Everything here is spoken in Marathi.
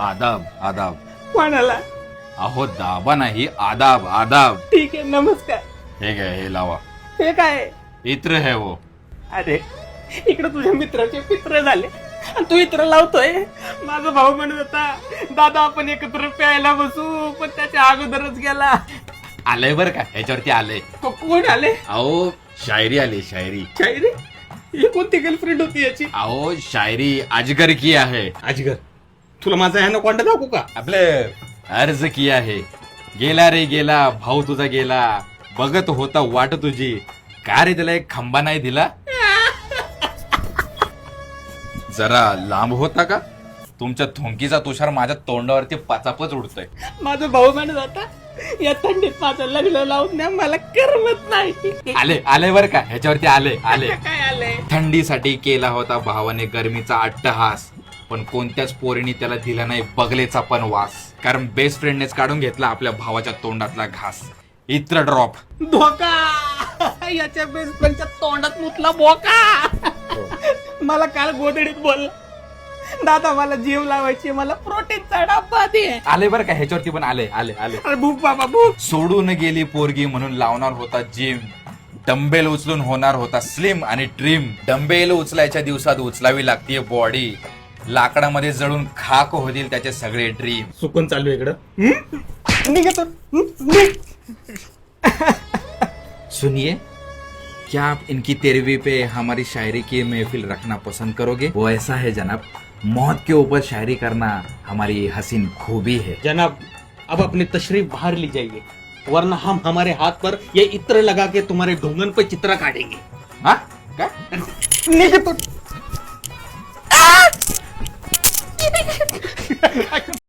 आदाब आदाब. कोणाला? अहो दाबा नाही, आदाब आदाब. ठीक आहे, नमस्कार. हे काय, हे लावा. हे काय? इत्र है वो. अरे इकडे तुझ्या मित्राचे पित्र झाले आणि तू इत्र लावतोय. माझा भाऊ म्हणत होता दादा आपण एकत्र प्यायला बसू, पण त्याच्या अगोदरच गेला. आलंय बर का, ह्याच्यावरती आलंय. कोण आले? अहो शायरी आली, शायरी. शायरी? ही कोणती गर्लफ्रेंड होती याची? अहो शायरी अजगर की आहे. अजगर? तुला माझा ह्यानं कोणता दाखवू का? आपले अर्ज किया आहे. गेला रे गेला, भाऊ तुझा गेला, बघत होता वाट तुझी, का रे त्याला एक खंबा नाही दिला. जरा लांब होता का? तुमच्या थुंकीचा तुषार माझ्या तोंडावरती पाचापच उडतोय. माझा भाऊ म्हणत होता या थंडीत माझं लग्न लावून द्या, मला करमत नाही. आले आले बर का, ह्याच्यावरती आले आले. काय आलंय? थंडीसाठी केला होता भावाने गरमीचा अट्टहास, पण कोणत्याच पोरीने त्याला दिला नाही बगलेचा पण वास, कारण बेस्ट फ्रेंडनेच काढून घेतला आपल्या भावाच्या तोंडातला घास. इत्र ड्रॉप. धोका. याच्या बेस्ट फ्रेंडच्या तोंडात मुतला बोका. मला काल गोदडीत बोल, दादा मला जीव लावायची, मला प्रोटीनचा डब्बा दे. आले बर का, ह्याच्यावरती पण आले आले आले. अरे भूक बाबा भूक. सोडून गेली पोरगी म्हणून लावणार होता जिम, डंबेल उचलून होणार होता स्लिम आणि ट्रिम. डंबेल उचलायच्या दिवसात उचलावी लागतीये बॉडी, लाकडामध्ये जळून खाक होतील त्याचे सगळे ड्रीम. सुकून चालू इकडं. निघतो. निघ. सुनिए, क्या आप इनकी तेरहवीं पे हमारी शायरी की महफिल रखना पसंद करोगे? वो ऐसा है जनाब, मौत के ऊपर शायरी करना हमारी हसीन खूबी है. जनाब अब अपनी तशरीफ बाहर ली जाइए, वरना हम हमारे हाथ पर ये इत्र लगा के तुम्हारे ढूंढन पे चित्र काटेंगे. हाँ क्या? निघतो.